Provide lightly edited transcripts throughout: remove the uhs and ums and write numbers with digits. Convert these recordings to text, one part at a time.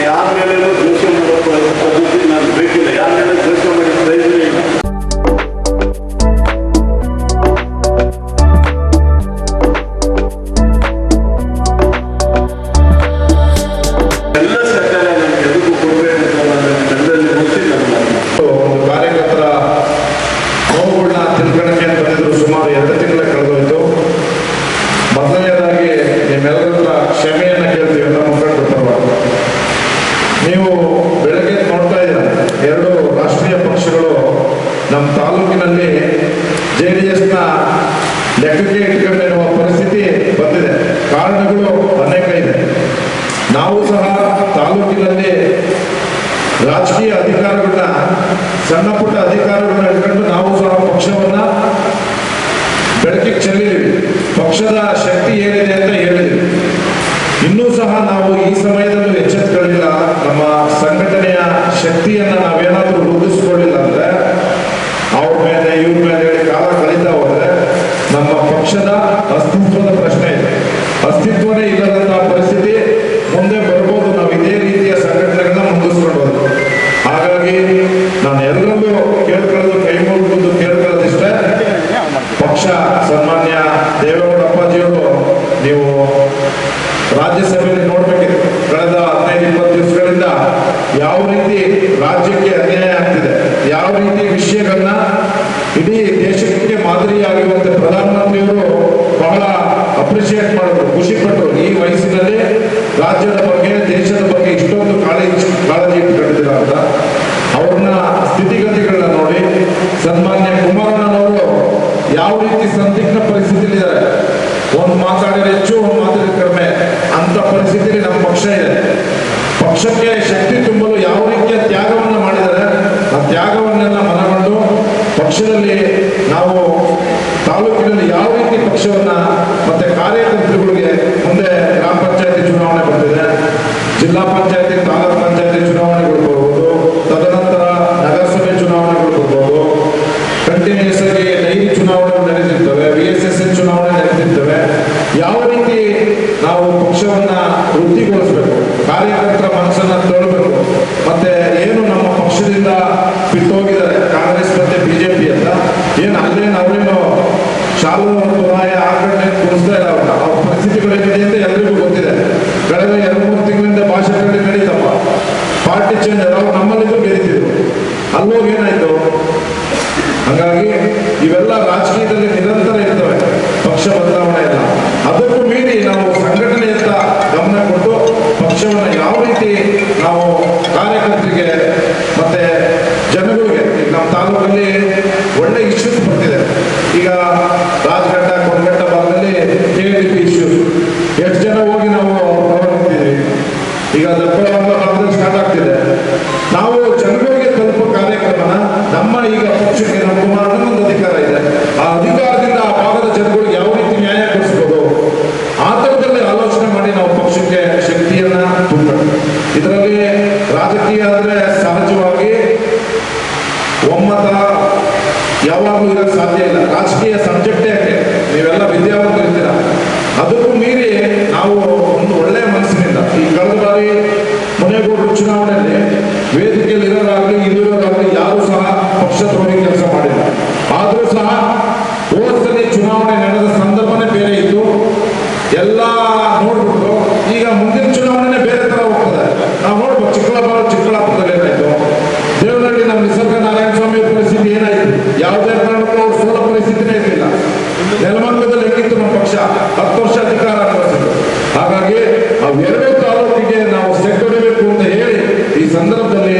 ಯಾರ ಮೇಲೆ ದ್ವೇಷ ಮಾಡೋ ಪದ್ಧತಿ ನಾನು ಬೇಕಿಲ್ಲ. ಯಾರ ಮೇಲೆ ದ್ವೇಷ ಮಾಡಿ ಪ್ರಯೋಜನ ಇಲ್ಲ. ಎಲ್ಲ ಸರ್ಕಾರ ನಮ್ಗೆ ಎದುರು ಕೊಡಬೇಕು ಜನರಲ್ಲಿ ಮುಗಿಸಿ ಒಂದು ಕಾರ್ಯಕರ್ತರ ನೋವುಗಳನ್ನ ತಿಳ್ಕೊಳ್ಳೋಕ್ಕೆ ಬಂದಿದ್ರು. ಸುಮಾರು 2 ತಿಂಗಳ ಕಳೆದೋಯ್ತು. ಮೊದಲನೇದಾಗಿ ನಿಮ್ಮೆಲ್ಲರ ಕ್ಷಮೆಯನ್ನು ಕೇಳ್ತೀವಿ ನಮ್ಮ ಮುಖಂಡರ ಪರವಾಗಿ. ನೀವು ಬೆಳಗ್ಗೆ ನೋಡ್ತಾ ಇದ್ದೀರ, 2 ರಾಷ್ಟ್ರೀಯ ಪಕ್ಷಗಳು ನಮ್ಮ ತಾಲೂಕಿನಲ್ಲಿ JDSನ ಲೆಕ್ಕಕ್ಕೆ ಇಟ್ಕೊಂಡಿರುವ ಪರಿಸ್ಥಿತಿ ಬಂದಿದೆ. ಕಾರಣಗಳು ಅನೇಕ ಇದೆ. ನಾವು ಸಹ ತಾಲೂಕಿನಲ್ಲಿ ರಾಜಕೀಯ ಅಧಿಕಾರಗಳನ್ನ, ಸಣ್ಣ ಪುಟ್ಟ ಅಧಿಕಾರಗಳನ್ನ ಇಟ್ಕೊಂಡು ನಾವು ಸಹ ಪಕ್ಷವನ್ನ ಬೆಳಕಿಗೆ ಚೆಲ್ಲಿದ್ದೀವಿ. ಪಕ್ಷದ ಶಕ್ತಿ ಏನಿದೆ ಅಂತ ಹೇಳಿದ್ವಿ. ಇನ್ನೂ ಸಹ ನಾವು ಈ ಸಮಯದಲ್ಲೂ ಎಚ್ಚೆತ್ತುಕೊಳ್ಳಿಲ್ಲ. ನಮ್ಮ ಸಂಘಟನೆಯ ಶಕ್ತಿಯನ್ನ ನಾವೇನಾದ್ರೂ ರೂಢಿಸಿಕೊಳ್ಳಿಲ್ಲ ಅಂದ್ರೆ, ಅವ್ರ ಮೇಲೆ ಇವ್ರ ಮೇಲೆ ಹೇಳಿ ಕಾಲ ಕಳೀತಾ ಹೋದ್ರೆ ನಮ್ಮ ಪಕ್ಷದ ಅಸ್ತಿತ್ವದ ಪ್ರಶ್ನೆ ಇದೆ. ಅಸ್ತಿತ್ವನೇ ಇಲ್ಲದಂತಹ ಪರಿಸ್ಥಿತಿ ಮುಂದೆ ಬರ್ಬೋದು. ನಾವು ಇದೇ ರೀತಿಯ ಸಂಘಟನೆಗಳನ್ನ ಮುಂದಿಸ್ಕೊಂಡು ಹೋದ್ರು. ಹಾಗಾಗಿ ನಾನು ಎಲ್ಲರಲ್ಲೂ ಕೇಳ್ಕೊಳ್ಳೋದು, ಕೈ ಮುಗಿದು ಕೇಳ್ಕೊಳ್ಳೋದಿಷ್ಟೇ, ಪಕ್ಷ ಸನ್ಮಾನ್ಯ ದೇವೇಗೌಡ ಅಪ್ಪಾಜಿಯವರು ನೀವು ರಾಜ್ಯಸಭೆಯಲ್ಲಿ ನೋಡ್ಬೇಕಿತ್ತು. ಕಳೆದ 15-20 ದಿವಸಗಳಿಂದ ಯಾವ ರೀತಿ ರಾಜ್ಯಕ್ಕೆ ಅನ್ಯಾಯ ಆಗ್ತಿದೆ, ಯಾವ ರೀತಿ ವಿಷಯಗಳನ್ನ ಇಡೀ ದೇಶಕ್ಕೆ ಮಾದರಿಯಾಗಿರುವಂತೆ ಪ್ರಧಾನಮಂತ್ರಿಯವರು ಬಹಳ ಅಪ್ರಿಷಿಯೇಟ್ ಮಾಡಿದ್ರು, ಖುಷಿ ಪಟ್ಟರು. ಈ ವಯಸ್ಸಿನಲ್ಲಿ ರಾಜ್ಯದ ಬಗ್ಗೆ, ದೇಶದ ಬಗ್ಗೆ ಇಷ್ಟೊಂದು ಕಾಳಜಿ ಇಟ್ಕೊಂಡಿದ್ದೀರ ಅಂತ. ಅವ್ರನ್ನ ಸ್ಥಿತಿಗತಿಗಳನ್ನ ನೋಡಿ ಸನ್ಮಾನ್ಯ ಕುಮಾರಣ್ಣನವರು ಯಾವ ರೀತಿ ಸಂದಿಗ್ಧ ಪರಿಸ್ಥಿತಿಲಿದ್ದಾರೆ. ಒಂದು ಮಾತಾಡಿದ್ರೆ ಹೆಚ್ಚು, ಒಂದು ಮಾತಾಡಿದ್ರೆ ಕಡಿಮೆ ಅಂತ ಪರಿಸ್ಥಿತಿಯಲ್ಲಿ ನಮ್ಮ ಪಕ್ಷ ಇದೆ. ಪಕ್ಷಕ್ಕೆ ಶಕ್ತಿ ತುಂಬಲು ಯಾವ ರೀತಿಯ ತ್ಯಾಗವನ್ನ ಮಾಡಿದರೆ ಆ ತ್ಯಾಗವನ್ನೆಲ್ಲ ಮನಗೊಂಡು ಪಕ್ಷದಲ್ಲಿ ನಾವು ತಾಲೂಕಿನಲ್ಲಿ ಯಾವ ರೀತಿ ಪಕ್ಷವನ್ನ ಮತ್ತೆ ಕಾರ್ಯಕರ್ತರುಗಳಿಗೆ ಮುಂದೆ ಗ್ರಾಮ ಪಂಚಾಯತಿ ಚುನಾವಣೆ ಬರ್ತಿದೆ, ಜಿಲ್ಲಾ ಪಂಚಾಯತಿ, ತಾಲೂಕು ಪಂಚಾಯತಿ ಚುನಾವಣೆಗಳು ಬರ್ಬೋದು, ತದನಂತರ ನಗರಸಭೆ ಚುನಾವಣೆಗಳು ಬರ್ಬೋದು, ಕಂಟಿನ್ಯೂಸ್ ಆಗಿ ಡೈಲಿ ಚುನಾವಣೆಗಳು ನಡೆದಿರ್ತವೆ, VSSN ಚುನಾವಣೆ ನಡೆದಿರ್ತವೆ. ಯಾವ ರೀತಿ ನಾವು ಪಕ್ಷವನ್ನ ವೃದ್ಧಿಗೊಳಿಸಬೇಕು, ಕಾರ್ಯಕರ್ತರ ಮನಸ್ಸನ್ನ ತೋಳಬೇಕು. ಮತ್ತೆ ಏನು ನಮ್ಮ ಪಕ್ಷದಿಂದ ಬಿಟ್ಟೋಗಿದ್ದಾರೆ ಕಾಂಗ್ರೆಸ್ ಮತ್ತೆ BJP ಅಂತ, ಏನು ಅವ್ರೇನು ಶಾಲು ತುರಾಯ ಆಕರಣೆ ಕುಣಿಸ್ತಾ ಇಲ್ಲ. ಅವ್ರ ಪರಿಸ್ಥಿತಿಗಳೇನಿದೆ ಅಂತ ಎಲ್ರಿಗೂ ಗೊತ್ತಿದೆ. ಕಳೆದ 2-3 ತಿಂಗಳಿಂದ ಭಾಷೆಗಳಲ್ಲಿ ನಡೀತಪ್ಪ, ಪಾರ್ಟಿ ಚೇಂಜ್ ಅವ್ರು ನಮ್ಮಲ್ಲಿದ್ದು ಗೆದ್ದಿದ್ರು, ಅಲ್ಲೋಗಿ ಏನಾಯ್ತು. ಹಾಗಾಗಿ ಇವೆಲ್ಲ ರಾಜಕೀಯದಲ್ಲಿ ನಿರಂತರ ಇರ್ತವೆ, ಪಕ್ಷ ಬದಲಾವಣೆ ಇಲ್ಲ. ಅದಕ್ಕೂ ಮೀರಿ ನಾವು ಸಂಘಟನೆಯತ್ತ ಗಮನ ಕೊಟ್ಟು ಪಕ್ಷವನ್ನು ಯಾವ ರೀತಿ ನಾವು ಕಾರ್ಯಕರ್ತರಿಗೆ ಮತ್ತೆ ಜನಗಳಿಗೆ, ನಮ್ಮ ತಾಲೂಕಲ್ಲಿ ಒಳ್ಳೆ ಇಶ್ಯೂಸ್ ಬರ್ತಿದೆ. ಈಗ ರಾಜಘಟ್ಟ, ಕೊಡಗಟ್ಟ ಭಾಗದಲ್ಲಿ KDP ಇಶ್ಯೂಸ್, ಎಷ್ಟು ಜನ ಹೋಗಿ ನಾವು ಹೋಗ್ತಿದ್ವಿ. ಈಗ ಭಾಗದಲ್ಲಿ ಸ್ಟಾರ್ಟ್ ಆಗ್ತಿದೆ. ನಾವು ಜನಗಳಿಗೆ ತಲುಪೋ ಕಾರ್ಯಕ್ರಮನ ನಮ್ಮ ಈಗ ಪಕ್ಷಕ್ಕೆ ನಮ್ಮ ಕುಮಾರಣ್ಣ ಒಂದು ಅಧಿಕಾರ ಇದೆ. ಆ ಅಧಿಕಾರದಿಂದ ಆ ಭಾಗದ ಜನಗಳಿಗೆ ಯಾವ ರೀತಿ ನ್ಯಾಯ ಕೊಡಿಸ್ಬೋದು, ಆ ಥರದಲ್ಲಿ ಆಲೋಚನೆ ಮಾಡಿ ನಾವು ಪಕ್ಷಕ್ಕೆ ಶಕ್ತಿಯನ್ನ ತುಂಬಬೇಕು. ಇದರಲ್ಲಿ ರಾಜಕೀಯ ಅಂದ್ರೆ ಸಹಜವಾಗಿ ಒಮ್ಮತ ಯಾವಾಗಲೂ ಇರೋಕ್ಕೆ ಸಾಧ್ಯ ಇಲ್ಲ. ರಾಜಕೀಯ ಸಬ್ಜೆಕ್ಟೇ ಯಾಕೆ, ನೀವೆಲ್ಲ ವಿದ್ಯಾವಂತರಿದ್ದೀರ. ಅದಕ್ಕೂ ಮೀರಿ ನಾವು ಒಂದು ಒಳ್ಳೆಯ ಮನಸ್ಸಿನಿಂದ ಈ ಕಳೆದ ಬಾರಿ ಮುನೇಗೌಡರು ಚುನಾವಣೆಯಲ್ಲಿ ವೇದಿಕೆಯಲ್ಲಿ ಇರೋರಾಗಲಿ ಇಲ್ಲಿರೋರಾಗಲಿ ಯಾರು ಸಹ ಪಕ್ಷದ್ರೋಹಿ ಕೆಲಸ ಮಾಡಿಲ್ಲ. ಆದರೂ ಸಹ ಹೋದಲ್ಲಿ ಚುನಾವಣೆ ನಡೆದ ಸಂದರ್ಭನೇ ಬೇರೆ ಇತ್ತು. ಎಲ್ಲ ನೋಡ್ಬಿಟ್ಟು ಈಗ ಮುಂದಿನ ಚುನಾವಣೆನೇ ಬೇರೆ ತರ ಹೋಗ್ತದೆ. ನಾವು ನೋಡ್ಬೋದು ಚಿಕ್ಕಬಳ್ಳಾಪುರದಲ್ಲಿ ಏನಾಯ್ತು, ದೇವನಹಳ್ಳಿ ನಮ್ಮ ನಿಸರ್ಗ ನಾರಾಯಣ ಸ್ವಾಮಿ ಪರಿಸ್ಥಿತಿ ಏನಾಯ್ತು, ಯಾವುದೇ ಕಾರಣಕ್ಕೂ ಅವ್ರು ಸೋಲ ಪರಿಸ್ಥಿತಿನೇ ಇರಲಿಲ್ಲ. ನೆಲಮಂಗಲದಲ್ಲಿ ಹೆಂಗಿತ್ತು ನಮ್ಮ ಪಕ್ಷ, 10 ವರ್ಷ ಅಧಿಕಾರ ಅನುಭವಿಸಿದ್ರು. ಹಾಗಾಗಿ ಅವೆರಡೂ ತಾಲೂಕಿಗೆ ನಾವು ಸೆಟ್ಟೊಡಿಬೇಕು ಅಂತ ಹೇಳಿ ಈ ಸಂದರ್ಭದಲ್ಲಿ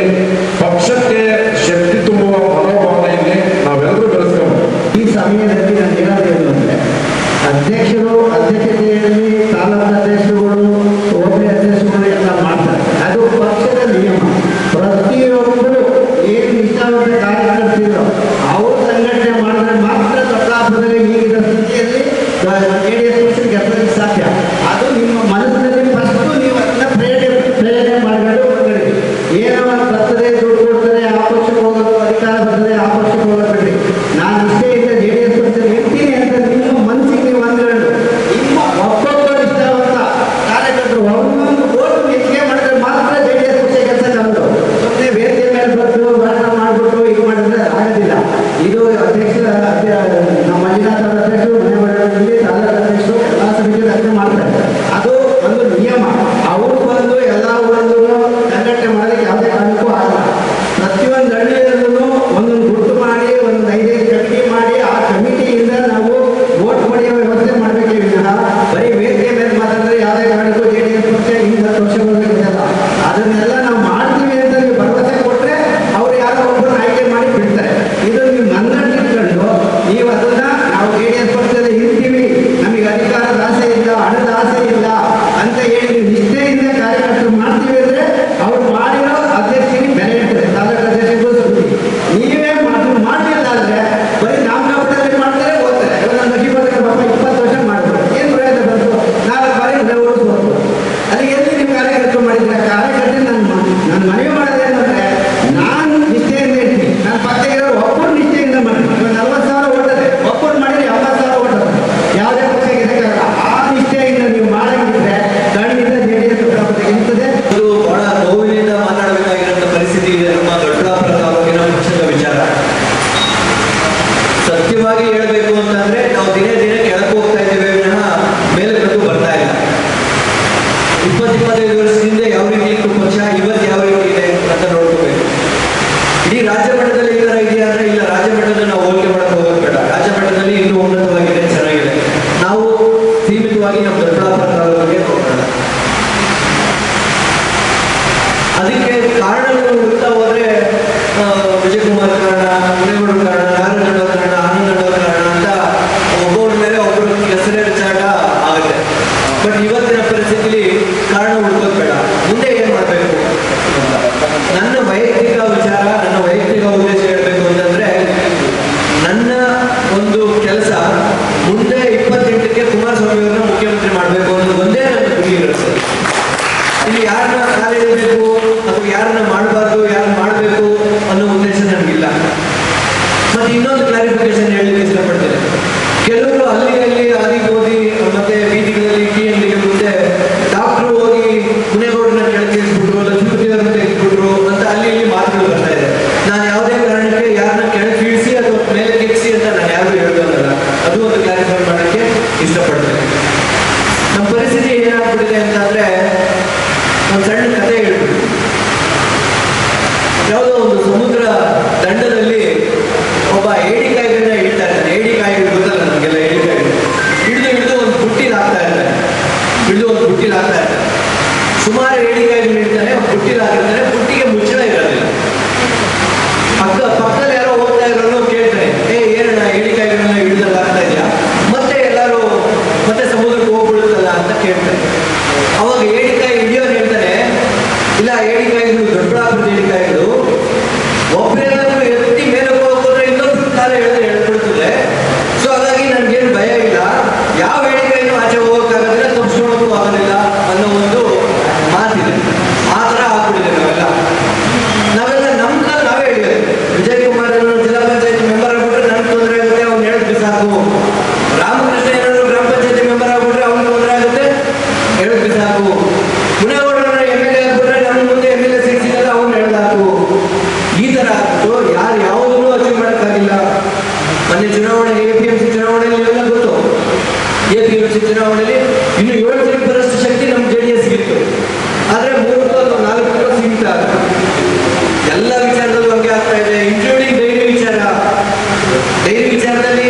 ಪಕ್ಷಕ್ಕೆ ಶಕ್ತಿ ತುಂಬುವ ಮನೋಭಾವನೆಯಲ್ಲಿ ನಾವೆಲ್ಲರೂ ಬೆಳೆಸ್ಕೊಂಡು ಈ ಸಮಯದಲ್ಲಿ ನಾನು ಹೇಳೋದೇನು ಅಂದ್ರೆ, ಅಧ್ಯಕ್ಷರು ಅಧ್ಯಕ್ಷತೆಯಲ್ಲಿ ತಾಲೂಕು ಅಧ್ಯಕ್ಷರುಗಳು, ಹೋಬಳಿ ಅಧ್ಯಕ್ಷರುಗಳು ಎಲ್ಲ ಮಾಡ್ತಾರೆ. ಅದು ಪಕ್ಷದ ನಿಯಮ. ಪ್ರತಿಯೊಬ್ಬರು ಏನು ನಿಷ್ಠಾವಂತ ಕಾರ್ಯಕರ್ತರು ಅವರು ಸಂಘಟನೆ ಮಾಡಿದ್ರೆ ಮಾತ್ರ ತಪ್ಪಾಪದಲ್ಲಿ ಈಗಿನ ಸ್ಥಿತಿಯಲ್ಲಿ JDS ಪಕ್ಷಕ್ಕೆ ಗೆಲ್ಲಲಿಕ್ಕೆ ಸಾಧ್ಯ. ಅದು ನಿಮ್ಮ ಮನಸ್ಸಿನಲ್ಲಿ ಫಸ್ಟ್ ನೀವು ಅದನ್ನ ಪ್ರೇರಣೆ ಮಾಡಬೇಕು. ಹೊರಗಡೆ ಏನೋ ಬರ್ತದೆ, ದುಡ್ಡು ಕೊಡ್ತಾರೆ, ಆ ಪಕ್ಷಕ್ಕೆ ಹೋಗೋದು, ಅಧಿಕಾರ ಬರ್ತದೆ, ಆ ಪಕ್ಷಕ್ಕೆ ಹೋಗೋದು. ನಾನು ಇಷ್ಟೇ ಇಲ್ಲ JDS ಪಕ್ಷದಲ್ಲಿ ಇರ್ತೀನಿ ಅಂತ ನಿಮ್ಮ ಮನಸ್ಸಿಗೆ ನೀವು ಅಂದ್ಕೊಂಡು ನಿಮ್ಮ ಒಬ್ಬೊಬ್ಬರು ಇಷ್ಟವಂತ ಕಾರ್ಯಕರ್ತರು ಅವ್ರನ್ನೊಂದು ಓಟು ಹೆಚ್ಚಿಗೆ ಮಾಡಿದ್ರೆ ಮಾತ್ರ JDS ಅದನ್ನೆಲ್ಲ ನಾವು ಮಾಡ್ತೀವಿ ಅಂತ ನೀವು ಭರವಸೆ ಕೊಟ್ಟರೆ ಅವ್ರು ಯಾರೋ ಒಬ್ಬರು ಆಯ್ಕೆ ಮಾಡಿ ಬಿಡ್ತಾರೆ. ಇದು ನೀವು ಮನಗಂಡಿಟ್ಕೊಂಡು ನೀವು ಅದನ್ನ ನಾವು JDS ಪಕ್ಷದಲ್ಲಿ ಇರ್ತೀವಿ, ನಮಗೆ ಅಧಿಕಾರದ ಆಸೆ ಇಲ್ಲ, ಹಣದ ಆಸೆ ಇಲ್ಲ ಅಂತ ಹೇಳಿ ನೀವು ನಿಷ್ಠೆಯಿಂದ ಕಾರ್ಯಕರ್ತರು ಮಾಡ್ತೀವಿ ಅಂದರೆ ಅವ್ರು ಮಾಡಿರೋ ಅಧ್ಯಕ್ಷರಿಗೆ ಬೆಲೆ ಇರ್ತದೆ, ತಾಲೂಕು ಅಧ್ಯಕ್ಷರಿಗೂ ಸುದ್ದಿ. ನೀವೇ ಮಾಡಲಿಲ್ಲ ಅಂದರೆ ಬರೀ ನಾಮಕಾಪುರದಲ್ಲಿ ಮಾಡ್ತಾರೆ, ಹೋಗ್ತಾರೆ. ಇವಾಗ ನಮ್ಮ ನಶೀಬಾದ ಪಾಪ 20 ವರ್ಷ ಮಾಡ್ತಾರೆ, ಏನು ಪ್ರಯೋಜನ ಬಂತು? 4 ಬಾರಿ ಓಡಿಸ್ಬೋದು. ಅಲ್ಲಿ ಎಲ್ಲಿ ನೀವು ಕಾರ್ಯಕರ್ತರು ಮಾಡಿದ್ರೆ ಕಾರ್ಯಕರ್ತರು ನಾನು ಮನವಿ ಮಾಡೋದೇನಂದ್ರೆ ನಾನು ನಿಷ್ಠೆಯಿಂದ ಇರ್ತೀನಿ, ನಾನು ಪಕ್ಕದಲ್ಲಿರೋ ಒಬ್ಬರು ನಿಷ್ಠೆಯಿಂದ ಮಾಡಿ. ಇವಾಗ 40,000 ಓಟದೆ ಒಬ್ಬರು ಮಾಡಿದ್ರೆ 80,000 ಓಟದೆ, ಯಾವುದೇ ಪಕ್ಷ ಗೆದ್ದಕ್ಕಾಗಲ್ಲ. ಆ ನಿಷ್ಠೆಯಿಂದ ನೀವು ಮಾಡಂಗಿದ್ರೆ ಖಂಡಿತ JDS ಇರ್ತದೆ. ಇದು ಬಹಳ ನೋವಿನಿಂದ ಮಾತಾಡಬೇಕಾಗಿರುವಂತ ಪರಿಸ್ಥಿತಿ ಇದೆ ನಮ್ಮ ದೊಡ್ಡಬಳ್ಳಾಪುರ ತಾಲೂಕಿನ ಪಕ್ಷದ ವಿಚಾರ. ಸತ್ಯವಾಗಿ ಹೇಳಬೇಕು ಅಂತಂದ್ರೆ ನಾವು ದಿನೇ ದಿನೇ ಕೆಳಕ್ಕೆ ಹೋಗ್ತಾ ಇದ್ದೇವೆ ವಿನಃ ಮೇಲೆ ಬಂದು ಬರ್ತಾ ಇಲ್ಲ. 20-25 ವರ್ಷದಿಂದ ಯಾವ ರೀತಿ ಇತ್ತು ಪಕ್ಷ, ಇವತ್ತು ಯಾವ ರೀತಿ ಇದೆ ಅಂತ ನೋಡ್ಕೋಬೇಕು. ಇಡೀ ರಾಜ್ಯ ಮಟ್ಟದಲ್ಲಿ ಈ ತರ ಇದೆಯಾ ಅಂದ್ರೆ ಇಲ್ಲ, ರಾಜ್ಯ ಮಟ್ಟದಲ್ಲಿ ನಾವು ಹೋಲಿಕೆ ಮಾಡಕ್ಕೆ ಹೋಗೋದು ಬೇಡ. ರಾಜ್ಯ ಮಟ್ಟದಲ್ಲಿ ಇನ್ನೂ ಉನ್ನತವಾಗಿದೆ, ಚೆನ್ನಾಗಿದೆ. ನಾವು ಸೀಮಿತವಾಗಿ ನಮ್ಮ ದೊಡ್ಡಬಳ್ಳಾಪುರ ತಾಲೂಕಿಗೆ ಹೋಗೋಣ. ಅದಕ್ಕೆ ಕಾರಣಗಳು ಹುಡುಕ್ತಾ ಹೋದ್ರೆ ವಿಜಯಕುಮಾರ್ ಕಾರಣ, ಮುನೇಗೌಡರ ಕಾರಣ, ನಾರಾಯಣಗೌಡ ಕಾರಣ, ಆನಂದಗೌಡ ಕಾರಣ ಅಂತ ಒಬ್ಬೊಬ್ಬರ ಮೇಲೆ ಒಬ್ಬರು ಹೆಸರೇ ವಿಚಾರ ಆಗುತ್ತೆ. ಬಟ್ ಇವತ್ತಿನ ಪರಿಸ್ಥಿತಿಲಿ ಕಾರಣ ಹುಡುಕೋದು ಬೇಡ, ಮುಂದೆ ಏನ್ ಮಾಡಬೇಕು. ನನ್ನ ವೈಯಕ್ತಿಕ ವಿಚಾರ, ನನ್ನ ವೈಯಕ್ತಿಕ ಉದ್ದೇಶ ಹೇಳ್ಬೇಕು ಅಂತಂದ್ರೆ ನನ್ನ ಒಂದು ಕೆಲಸ ಮುಂದೆ 28ಕ್ಕೆ ಕುಮಾರಸ್ವಾಮಿ ಅವರನ್ನ ಮುಖ್ಯಮಂತ್ರಿ ಮಾಡಬೇಕು ಅನ್ನೋದು ಒಂದೇ ನನ್ನ ಗುರಿ ಇರುತ್ತೆ. ಇಲ್ಲಿ ಯಾರನ್ನ ಕಾಲಿಡಬೇಕು ಅಥವಾ ಯಾರನ್ನ ಮಾಡಬಾರ್ದು, ಯಾರನ್ನ ಮಾಡಬೇಕು ಅನ್ನೋ ಉದ್ದೇಶ ನನಗಿಲ್ಲ. ಮತ್ತೆ ಇನ್ನೊಂದು ಕ್ಲಾರಿಫಿಕೇಶನ್ ಹೇಳಲಿಕ್ಕೆ ಇಷ್ಟಪಡ್ತೇನೆ. ಕೆಲವರು ಅಲ್ಲಿ ಆದಿಗೆ ಓದಿ ಮತ್ತೆ ಬೀದಿಗಳಲ್ಲಿ TNDಗೆ ಮುಂದೆ ಡಾಕ್ಟ್ರು ಹೋಗಿ ಮುನೇಗೌಡರನ್ನ ಕೆಳಗಿಳಿಸ್ಬಿಟ್ರು, ಲಕ್ಷ್ಮೀದೇವರನ್ನ ತೆಗೆದ್ಬಿಟ್ರು ಅಂತ ಅಲ್ಲಿ ಇಲ್ಲಿ ಮಾತುಗಳು ಬರ್ತಾ ಇದೆ. ನಾನು ಯಾವುದೇ ಕಾರಣಕ್ಕೆ ಯಾರನ್ನ ಕೆಳಗಿಳಿಸಿ ಅಥವಾ ಮೇಲೆ ಕೆಕ್ಸಿ ಅಂತ ನಾನು ಯಾರು ಹೇಳೋದಲ್ಲ. ಅದು ಒಂದು ಕ್ಲಾರಿಫೈ ಮಾಡೋಕ್ಕೆ ಇಷ್ಟಪಡ್ತೇನೆ. ನಮ್ಮ ಪರಿಸ್ಥಿತಿ ಏನಾಗ್ಬಿಟ್ಟಿದೆ ಅಂತಂದ್ರೆ ಒಂದು ಸಣ್ಣ ಕಥೆ ಹೇಳ್ಬಿಟ್ಟು, ಯಾವುದೋ ಒಂದು ಸಮುದ್ರ ದಂಡದಲ್ಲಿ ಒಬ್ಬ ಏಡಿಕಾಯಿಗಳನ್ನ ಇಡ್ತಾ ಇರ್ತಾನೆ. ಏಡಿಕಾಯಿಗಳು ಗೊತ್ತಲ್ಲ ನಮಗೆಲ್ಲ, ಏಡಿಕಾಯಿಗಳು ಹಿಡಿದು ಒಂದು ಬುಟ್ಟಿಲಿ ಹಾಕ್ತಾ ಇರ್ತಾನೆ. ಸುಮಾರು ಏಡಿಕಾಯಿಗಳು ಇಡ್ತಾನೆ, ಬುಟ್ಟಿಲಿ ಹಾಕಿರ್ತಾನೆ. ಬುಟ್ಟಿಗೆ ಮುಚ್ಚಳ ಇರೋದಿಲ್ಲ. ಪಕ್ಕದಲ್ಲಿ ಯಾರೋ ಹೋಗ್ತಾ ಇರೋನು ಕೇಳ್ತಾನೆ, ಏನಣ್ಣ ಏಡಿಕಾಯಿಗಳನ್ನ ಹಿಡಿದಲ್ಲಿ ಹಾಕ್ತಾ ಇದೆಯಾ, ಮತ್ತೆ ಎಲ್ಲರೂ ಮತ್ತೆ ಸಮುದ್ರಕ್ಕೆ ಹೋಗ್ಬಿಡುತ್ತಲ್ಲ ಅಂತ ಕೇಳ್ತಾನೆ. ಅವಾಗ ಏಡಿಕಾಯಿ ಹಿಡಿಯೋನು ಹೇಳ್ತಾನೆ, ಇಲ್ಲ ಏಡಿಕಾಯಿಗಳು ದೊಡ್ಡಬಳ್ಳಾಪುರದ ಏಡಿಕಾಯಿಗಳು ಒಬ್ಬರೆಲ್ಲರೂ ಎತ್ತಿ ಮೇಲೆ ಹೋಗೋದ್ರೆ ಇನ್ನೊಂದು ಕಾಲ ಹೇಳ್ಬಿಡ್ತದೆ. ಸೊ ಹಾಗಾಗಿ ನನ್ಗೇನು ಭಯ ಇಲ್ಲ, ಯಾವ ಏಡಿಕಾಯಿನೂ ಆಚೆ ಹೋಗೋಕ್ಕಾಗೋದಿಲ್ಲ, ತಪ್ಪಿಸ್ಕೊಳ್ಳೋಕ್ಕೂ ಆಗೋದಿಲ್ಲ ಅನ್ನೋ ಒಂದು ಮಾತಿದೆ. ಆ ಥರ ಆಗ್ಬಿಟ್ಟಿದೆ ನಾವೆಲ್ಲ ನಮ್ದಲ್ಲಿ ನಾವೇ ಹೇಳಿದೆ. ವಿಜಯಕುಮಾರ್ ಜಿಲ್ಲಾ ಪಂಚಾಯತ್ ಮೆಂಬರ್ ಆಗ್ಬಿಟ್ರೆ ನನ್ಗೆ ತೊಂದರೆ ಆಗುತ್ತೆ, ಅವ್ನು ಹೇಳಿದ್ವಿ ಸಾಕು. ರಾಮಕೃಷ್ಣ ಏನಾದ್ರು ಗ್ರಾಮ ಪಂಚಾಯತಿ ಮೆಂಬರ್ ಆಗ್ಬಿಟ್ರೆ ಅವ್ನಿಗೆ ತೊಂದರೆ ಆಗುತ್ತೆ, ಹೇಳಿದ್ವಿ ಸಾಕು. ಮುನೇಗೌಡರ MLA ಆಗ್ಬಿಟ್ರೆ ನಮ್ಮ ಮುಂದೆ MLA ಸೀಟ್ ಸಿಗಲ್ಲ, ಅವ್ನು ಹೇಳ್ದಾಕು. ಈ ತರ ಆಗ್ಬಿಟ್ಟು ಯಾರು ಯಾವುದನ್ನು ಅಚೀವ್ ಮಾಡೋಕ್ಕಾಗಿಲ್ಲ. ಮೊನ್ನೆ ಚುನಾವಣೆ APMC ಚುನಾವಣೆಯಲ್ಲಿ ಎಲ್ಲ ಗೊತ್ತು. APMC ಚುನಾವಣೆಯಲ್ಲಿ ಇನ್ನು 7% ಶಕ್ತಿ ನಮ್ಮ JDS ಇತ್ತು. ಆದ್ರೆ 3 ಅಥವಾ 4 ಸೀಮಿತ ಆಗುತ್ತೆ. ಎಲ್ಲ ವಿಚಾರದಲ್ಲೂ ಹಂಗೆ ಆಗ್ತಾ ಇದೆ, ಇನ್ಕ್ಲೂಡಿಂಗ್ ಡೈರಿ ವಿಚಾರ. ಡೈರಿ ವಿಚಾರದಲ್ಲಿ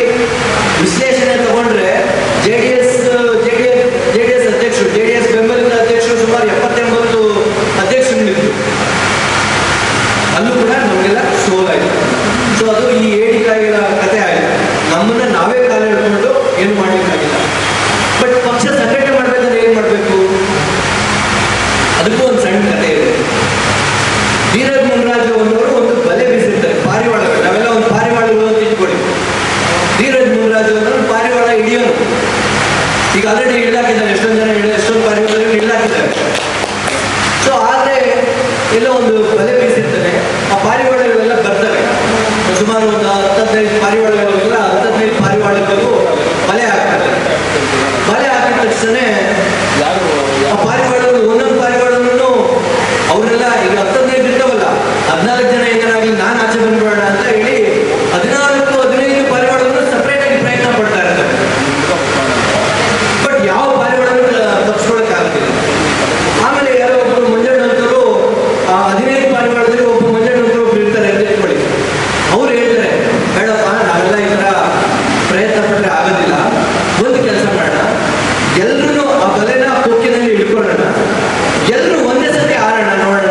ವಿಶ್ಲೇಷಣೆ ತಗೊಂಡ್ರೆ JDS ಅಧ್ಯಕ್ಷರು, JDS ಬೆಂಬಲಿತ ಅಧ್ಯಕ್ಷರು ಸುಮಾರು 70-80 ಅಧ್ಯಕ್ಷರುಗಳಿದ್ರು. ಅಲ್ಲೂ ಕೂಡ ನಮಗೆಲ್ಲ ಸೋಲಾಯಿತು. ಸೊ ಅದು ಈ ಏಡಿಕಾಯಿಗಳ ಕಥೆ ಆಯಿತು. ನಮ್ಮನ್ನ ನಾವೇ ಕಾಲ ಹಿಡ್ಕೊಂಡು ಏನು ಮಾಡ್ಲಿಕ್ಕಾಗಿಲ್ಲ. ಬಟ್ ಪಕ್ಷ ಸಂಘಟನೆ ಮಾಡ್ಬೇಕಾದ್ರೆ ಏನ್ ಮಾಡ್ಬೇಕು, ಅದಕ್ಕೂ ಒಂದು ಸಣ್ಣ ಕಥೆ ಇದೆ. ಧೀರಜ್ ಮುನ್ರಾಜು ಅನ್ನೋರು ಒಂದು ಬಲೆ ಬೀಸಿರ್ತಾರೆ, ಪಾರಿವಾಳಗಳು. ನಾವೆಲ್ಲ ಒಂದು ಪಾರಿವಾಳಗಳು ಅಂತ ಇಟ್ಕೊಳ್ಳಿ. ಧೀರಜ್ ಮುನ್ರಾಜು ಅನ್ನೋರು ಪಾರಿವಾಳ ಹಿಡಿಯೋನು. ಈಗ ಆಲ್ರೆಡಿ ಹಿಡಿದಾಕಿದ್ದಾರೆ, ಎಷ್ಟೊಂದು ಪಾರಿವಾಳಗಳು ಹಿಡಿದಾಕಿದ್ದಾರೆ. ಸೊ ಆದ್ರೆ ಎಲ್ಲೋ ಒಂದು ಬಲೆ ಬೀಸಿರ್ತಾನೆ, ಆ ಪಾರಿವಾಳಗಳೆಲ್ಲ ಬರ್ತವೆ. ಸುಮಾರು ಒಂದು 10-15 ಪಾರಿವಾಳಗಳೆಲ್ಲ 10-15 ಪಾರಿವಾಳಗಳಿಗೂ ಬಲೆ ಹಾಕ್ತಾರೆ. ಬಲೆ ಹಾಕಿದ ತಕ್ಷಣ ಆ ಪಾರಿವಾಳಗಳು ಒಂದೊಂದು ಪಾರಿವಾಳವನ್ನು ಅವರೆಲ್ಲ ಈಗ 10-15 ಇರ್ತಾವಲ್ಲ, 14 ಜನ ಏನಾಗಲಿ ನಾನು ಆಚೆ ಬಂದ್ಬೇಡ ಅಂತ ಹೇಳಿ 14-15 ಪಾರಿವಾಳಗಳನ್ನು ಸಪ್ರೇಟ್ ಆಗಿ ಪ್ರಯತ್ನ ಪಡ್ತಾ ಇರ್ತಾರೆ. ಬಟ್ ಯಾವ ಪಾರಿವಾಳಗಳು ತಪ್ಪಿಸ್ಕೊಳಕ್ ಆಗ್ತಿಲ್ಲ. ಆಮೇಲೆ ಯಾರೋ ಒಬ್ಬರು ಮಂಜಣ್ಣಂತರು 15 ಪಾರಿವಾಳದಲ್ಲಿ ಒಬ್ಬ ಮಂಜಣ್ಣಂತರು ಒಬ್ರು ಇರ್ತಾರೆ ಅಂತ ಇಟ್ಕೊಳ್ಳಿ. ಅವ್ರು ಹೇಳ್ತಾರೆ, ಬೇಡಪ್ಪ ನಾವೆಲ್ಲ ಈ ತರ ಪ್ರಯತ್ನ ಪಟ್ಟರೆ ಆಗೋದಿಲ್ಲ, ಒಂದು ಕೆಲಸ ಮಾಡೋಣ, ಎಲ್ರೂ ಆ ಬಲೆನ ಕೊಕ್ಕಿನಲ್ಲಿ ಹಿಡ್ಕೊಳ್ಳೋಣ, ಎಲ್ಲರೂ ಒಂದೇ ಸತಿ ಆರೋಣ, ನೋಡೋಣ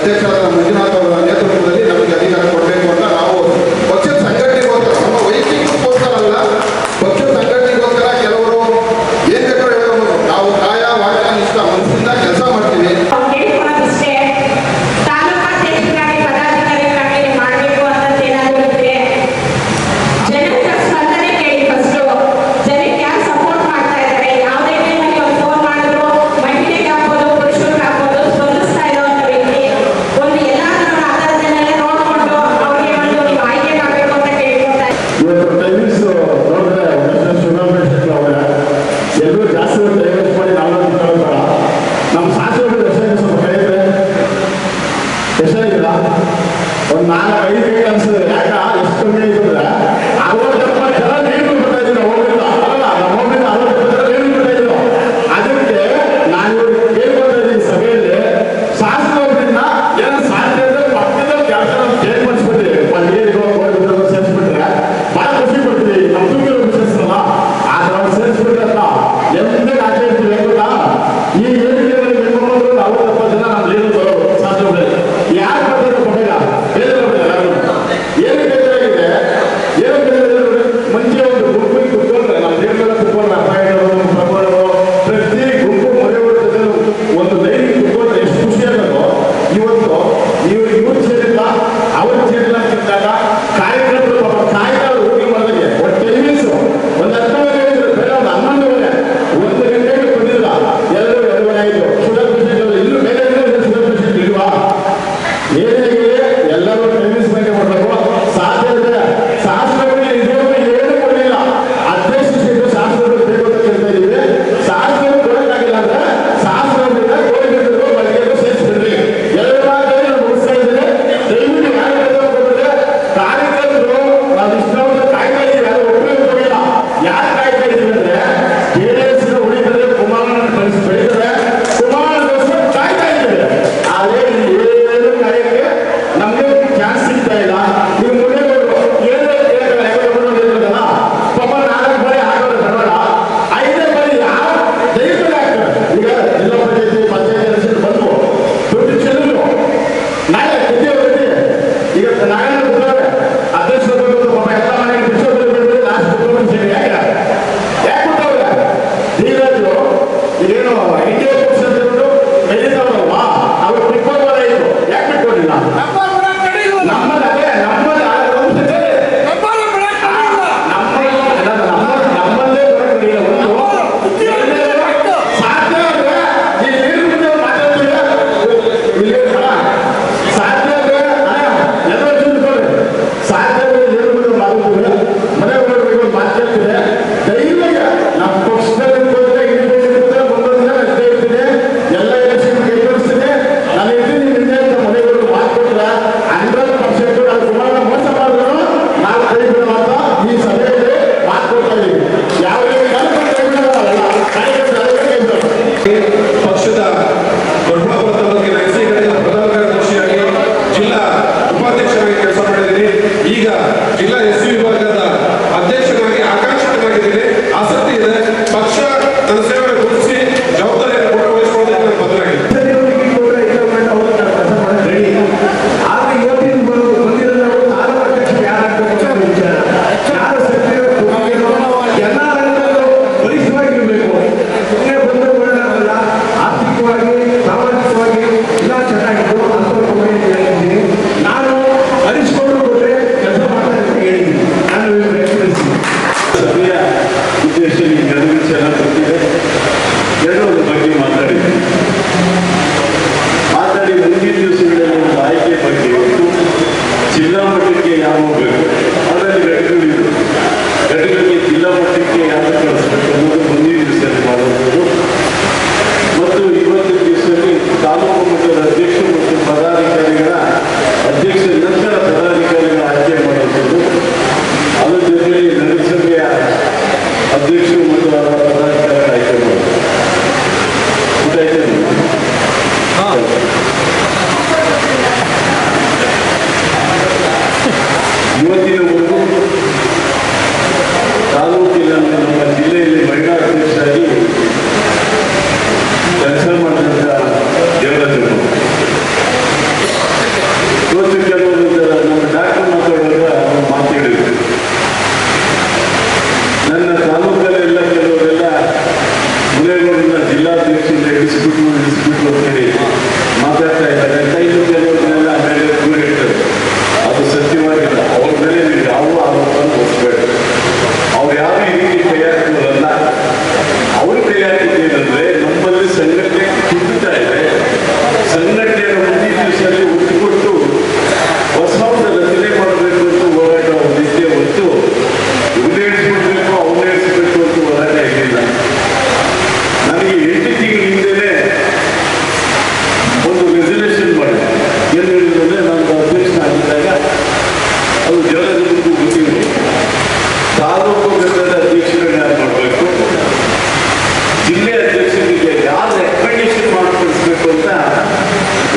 ಅಧ್ಯಕ್ಷರಾದ ಮಂಜುನಾಥ್ ಅವರ ನೇತೃತ್ವದಲ್ಲಿ ನಮಗೆ ಅಧಿಕಾರ ಕೊಡಬೇಕು ಅಂತ ನಾವು ಪಕ್ಷದ ಸಂಘಟನೆಗೋಸ್ಕರ, ನಮ್ಮ ವೈಯಕ್ತಿಕಕ್ಕೋಸ್ಕರ ಅಲ್ಲ, ಪಕ್ಷದ ಸಂಘಟನೆಗೋಸ್ಕರ ಕೆಲವರು ಏನ್ ಬೇಕಾದ್ರೂ ಹೇಳ್ಬೋದು. ನಾವು ಕಾಯ ವಾಕ್ಯ ನಿಷ್ಠ ಮನಸ್ಸಿಂದ ಕೆಲಸ ಮಾಡ್ತೀವಿ. ಕೇಳ್ಕೊಳ್ಳೋದಿಷ್ಟೇ, ತಾಲೂಕಾಧ್ಯಕ್ಷರಾಗಿ ಪದಾಧಿಕಾರಿಗಳಾಗಿ ಮಾಡಬೇಕು ಅಂತ ಏನಾದರೂ ಇದ್ರೆ ಜನರ ಸ್ಪಂದನೆ ಕೇಳಿ. ಫಸ್ಟ್ ಜನಕ್ಕೆ ಯಾರು ಸಪೋರ್ಟ್ ಮಾಡ್ತಾ ಇದ್ದಾರೆ, ಯಾವುದೇ ಟೈಮಲ್ಲಿ ಒಂದು ಫೋನ್ ಮಾಡಿದ್ರು ಮಹಿಳೆಗೆ ಆಗ್ಬೋದು ಪುರುಷರಿಗೆ ಆಗ್ಬೋದು ಸ್ಪಂದಿಸ್ತಾ ಇರುವಂತ ವ್ಯಕ್ತಿ ಒಂದು ಎಲ್ಲಾದ್ರೂ ಆಧಾರದನ್ನೆಲ್ಲ ನೋಡಿಕೊಂಡು ಅವ್ರಿಗೆ ಒಂದು ನೀವು ಆಯ್ಕೆ ಮಾಡಬೇಕು ಅಂತ ಕೇಳ್ಕೊತಾ ಇವತ್ತು ಟೈಮಿಂಗ್ಸ್ ನೋಡಿದ್ರೆ ಅವರೇ ಎಲ್ಲರೂ ಜಾಸ್ತಿ ಟೈಮಿಂಗ್ಸ್ ಮಾಡಿ ನಾವು ಬೇಡ. ನಮ್ಮ ಶಾಸಕರು ಎಷ್ಟಾಗಿ ಸ್ವಲ್ಪ ಕೈದ್ರೆ ಎಷ್ಟಾಗಿಲ್ಲ, ಒಂದು 4-5 ಗಂಟೆ ಅನ್ಸಿದ್ರೆ ಯಾಕ ಎಷ್ಟು ಕಮ್ಮಿ ಆಯ್ತಂದ್ರೆ 60 ಜನ ನೀರು ಬಿಡ್ತಾ ಇದ್ದೀವಿ. ಹೋಗ್ಲಿಲ್ಲ ಅಲ್ಲ, ನಾವು ಹೋಗ್ಲಿಲ್ಲ 60 ಜನ ನೀರು ಬಿಡ್ತಾ ಇದ್ರು. ಅದಕ್ಕೆ ನಾನು ಇವ್ರಿಗೆ ಕೇಳ್ಕೊಳ್ತಾ ಇದ್ದೀನಿ ಸಭೆಯಲ್ಲಿ, ಶಾಸಕರನ್ನ ಏನೋ ಸಾಧ್ಯ ಅಂದ್ರೆ ಪಕ್ಕದ ಕೆಲಸ ಚೇಂಜ್ ಮಾಡಿಸ್ಬಿಟ್ರಿ, ನೀರಿಗೂ ಗೋಲ್ಡ್ ಸೇರಿಸ್ಬಿಟ್ರೆ ಭಾಳ ಖುಷಿ ಪಡ್ತೀವಿ. ನಮ್ಮ ತುಂಬಿರೋ ಬಿಸ್ನೆಸ್ ಅಲ್ಲ, ಆ ಥರ ಸೇರಿಸ್ಬಿಟ್ರಲ್ಲ ಎಂದೇ ಆಚೆ ಇರ್ತೀವಿ ಗೊತ್ತಾ. ಈ ಹೇಳಿಕೆಯಲ್ಲಿ ನಿಮ್ಮ 40-70 ಜನ ನಮ್ಮ ಲೀಡರ್ಗಳು ಶಾಸಕರು ಯಾರು ಬರ್ತಾರೆ ಕೊಟ್ಟಿಲ್ಲ, ಬೇರೆ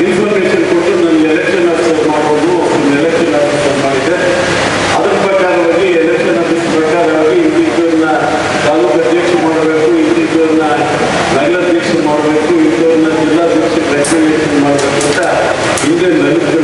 ಇನ್ಫಾರ್ಮೇಶನ್ ಕೊಟ್ಟು ನನಗೆ ಎಲೆಕ್ಷನ್ ಆಫೀಸರ್ ಮಾಡೋದು ಎಲೆಕ್ಷನ್ ಆಫೀಸರ್ ಮಾಡಿದ್ದೆ. ಅದ್ರ ಪ್ರಕಾರವಾಗಿ ಎಲೆಕ್ಷನ್ ಆಫೀಸ್ ಪ್ರಕಾರವಾಗಿ ಇಂಥವ್ರನ್ನ ತಾಲೂಕು ಅಧ್ಯಕ್ಷ ಮಾಡಬೇಕು, ಇಂಥವ್ರನ್ನ ನಗರಾಧ್ಯಕ್ಷ ಮಾಡಬೇಕು, ಇಂಥವ್ರನ್ನ ಜಿಲ್ಲಾಧ್ಯಕ್ಷ ರೆಕಮೆಂಡೇಶನ್ ಮಾಡಬೇಕು ಅಂತ ಹಿಂದೆ ನನಗೆ